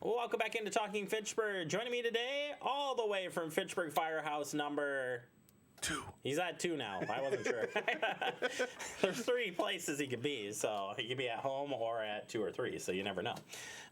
Welcome back into Talking Fitchburg. Joining me today, all the way from Fitchburg Firehouse number 2. He's at 2 now. I wasn't sure. There's 3 places he could be. So he could be at home or at 2 or 3. So you never know.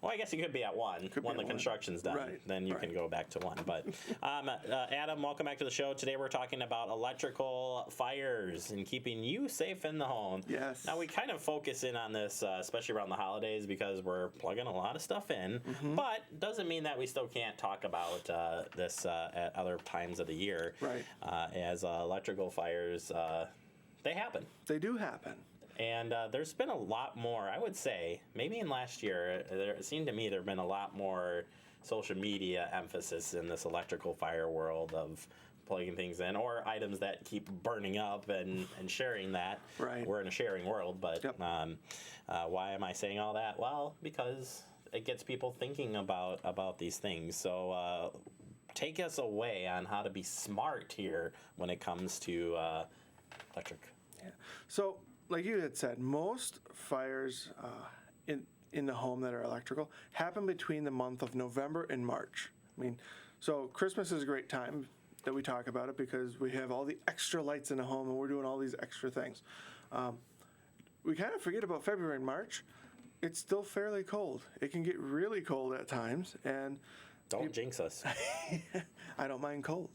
Well, I guess he could be at 1 when the construction's done. Right. Then you can go back to 1. But Adam, welcome back to the show. Today we're talking about electrical fires and keeping you safe in the home. Yes. Now we kind of focus in on this, especially around the holidays, because we're plugging a lot of stuff in. Mm-hmm. But doesn't mean that we still can't talk about this at other times of the year. Right. As electrical fires, they happen. They do happen. And there's been a lot more, I would say, maybe in last year, it seemed to me there have been a lot more social media emphasis in this electrical fire world of plugging things in, or items that keep burning up and sharing that. Right. We're in a sharing world, but Yep. Why am I saying all that? Well, because it gets people thinking about these things. So take us away on how to be smart here when it comes to electric. Yeah. So, like you had said, most fires in the home that are electrical happen between the month of November and March. I mean, so Christmas is a great time that we talk about it because we have all the extra lights in the home and we're doing all these extra things. We kind of forget about February and March. It's still fairly cold. It can get really cold at times, and Don't jinx us. I don't mind cold.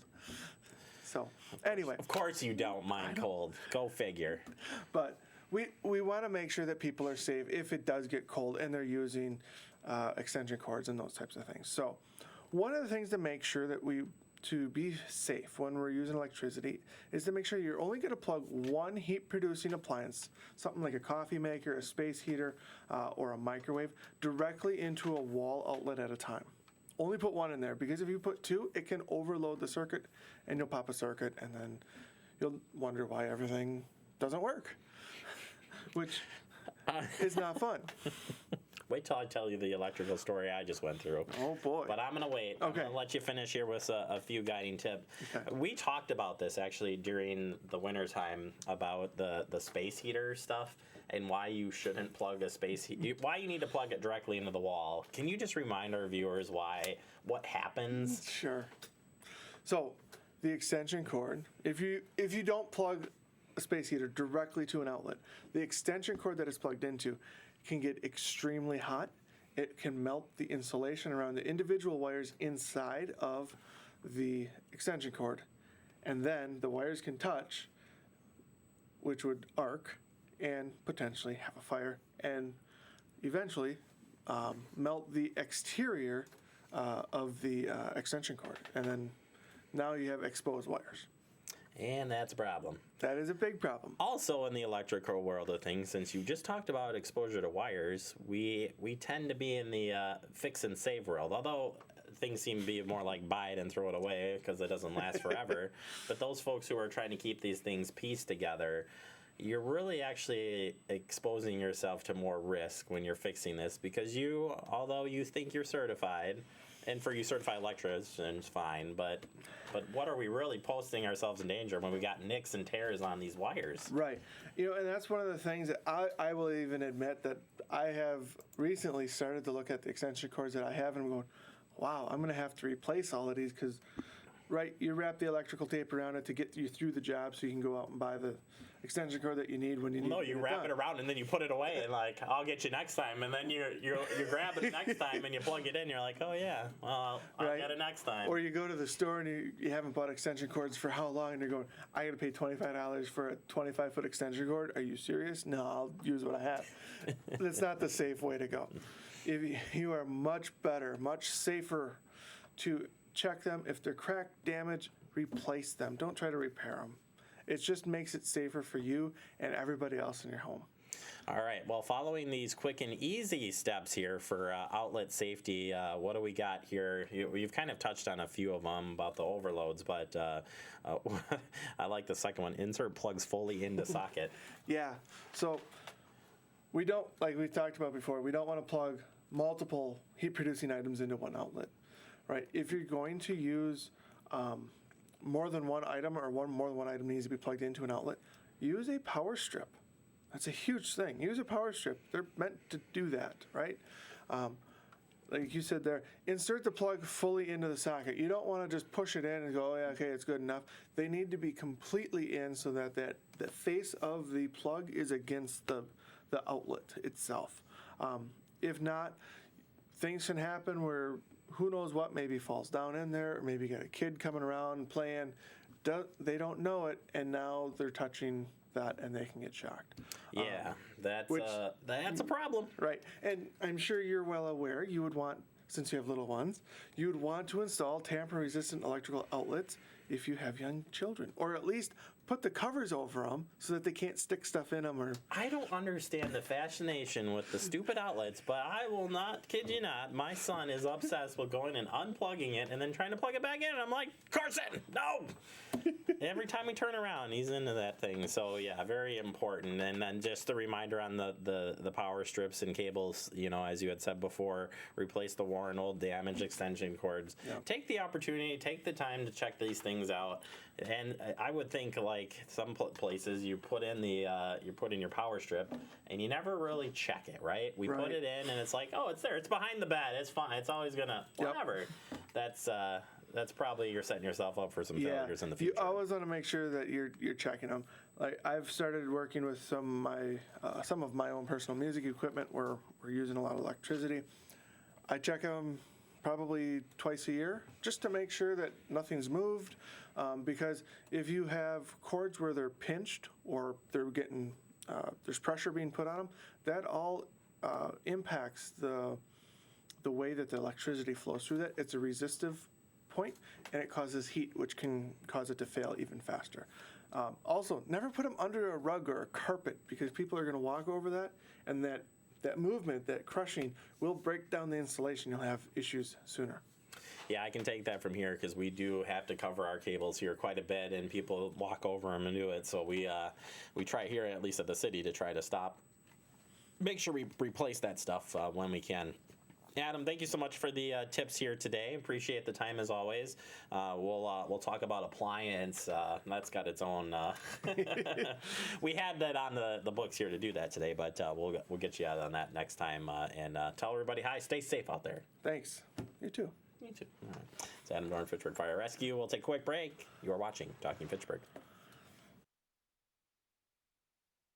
So, anyway. Of course you don't mind cold. Go figure. But we want to make sure that people are safe if it does get cold and they're using extension cords and those types of things. So one of the things to make sure that to be safe when we're using electricity is to make sure you're only going to plug one heat producing appliance, something like a coffee maker, a space heater, or a microwave, directly into a wall outlet at a time. Only put one in there, because if you put 2, it can overload the circuit and you'll pop a circuit and then you'll wonder why everything doesn't work, which is not fun. Wait till I tell you the electrical story I just went through. Oh, boy. But I'm going to wait. Okay. I'm going to let you finish here with a few guiding tips. Okay. We talked about this actually during the winter time about the space heater stuff and why you shouldn't plug a why you need to plug it directly into the wall. Can you just remind our viewers what happens? Sure. So the extension cord, if you don't plug a space heater directly to an outlet, the extension cord that it's plugged into can get extremely hot. It can melt the insulation around the individual wires inside of the extension cord, and then the wires can touch, which would arc and potentially have a fire and eventually melt the exterior of the extension cord, and then now you have exposed wires. And that's a problem. That is a big problem. Also in the electrical world of things, since you just talked about exposure to wires, we tend to be in the fix and save world, although things seem to be more like buy it and throw it away because it doesn't last forever. But those folks who are trying to keep these things pieced together, you're really actually exposing yourself to more risk when you're fixing this, because although you think you're certified, and for you certified electricians, fine, but what are we really posting ourselves in danger when we got nicks and tears on these wires? Right. And that's one of the things that I will even admit that I have recently started to look at the extension cords that I have, and I'm going, wow, I'm going to have to replace all of these because, right, you wrap the electrical tape around it to get you through the job so you can go out and buy the extension cord that you need when you need it. No, you wrap it around and then you put it away and I'll get you next time, and then you grab it next time and you plug it in. You're like, oh yeah, well I'll get it next time. Or you go to the store and you haven't bought extension cords for how long, and you're going, I got to pay $25 for a 25-foot extension cord. Are you serious? No, I'll use what I have. That's not the safe way to go. You are much better, much safer to check them. If they're cracked, damaged, replace them. Don't try to repair them. It just makes it safer for you and everybody else in your home. All right. Well, following these quick and easy steps here for outlet safety, what do we got here? You've kind of touched on a few of them about the overloads, but I like the second one. Insert plugs fully into socket. Yeah. So we don't, like we talked about before, we don't want to plug multiple heat-producing items into one outlet, right? If you're going to use more than one item, or more than one item needs to be plugged into an outlet, use a power strip. That's a huge thing. Use a power strip. They're meant to do that, right? like you said there, insert the plug fully into the socket. You don't want to just push it in and go, oh, yeah, okay, it's good enough. They need to be completely in so that the face of the plug is against the outlet itself. If not, things can happen where who knows what maybe falls down in there, or maybe you got a kid coming around playing. They don't know it, and now they're touching that, and they can get shocked. Yeah, that's a problem. Right, and I'm sure you're well aware you would want, since you have little ones, you would want to install tamper-resistant electrical outlets if you have young children, or at least put the covers over them so that they can't stick stuff in them. Or I don't understand the fascination with the stupid outlets, but I will not kid you not. My son is obsessed with going and unplugging it and then trying to plug it back in. And I'm like, Carson, no! Every time we turn around, he's into that thing. So yeah, very important. And then just a reminder on the power strips and cables. You know, as you had said before, replace the worn, old, damaged extension cords. Yeah. Take the opportunity, take the time to check these things out. And I would think, like some places, you put in your power strip, and you never really check it, right? We put it in, and it's like, oh, it's there. It's behind the bed. It's fine. It's always gonna whatever. Yep. That's probably you're setting yourself up for some failures in the future. You always want to make sure that you're checking them. Like I've started working with some of my own personal music equipment where we're using a lot of electricity. I check them probably twice a year just to make sure that nothing's moved. Because if you have cords where they're pinched or they're getting there's pressure being put on them, that all impacts the way that the electricity flows through that. It's a resistive point, and it causes heat, which can cause it to fail even faster. Also, never put them under a rug or a carpet, because people are going to walk over that, and that movement, that crushing, will break down the insulation. You'll have issues sooner. Yeah, I can take that from here because we do have to cover our cables here quite a bit, and people walk over them and do it. So we try here, at least at the city, to try to make sure we replace that stuff when we can. Adam, thank you so much for the tips here today. Appreciate the time as always. We'll talk about appliance. That's got its own. We had that on the books here to do that today, but we'll get you out on that next time. And tell everybody hi. Stay safe out there. Thanks. You too. You too. All right. It's Adam Dorn, Fitchburg Fire Rescue. We'll take a quick break. You are watching Talking Fitchburg.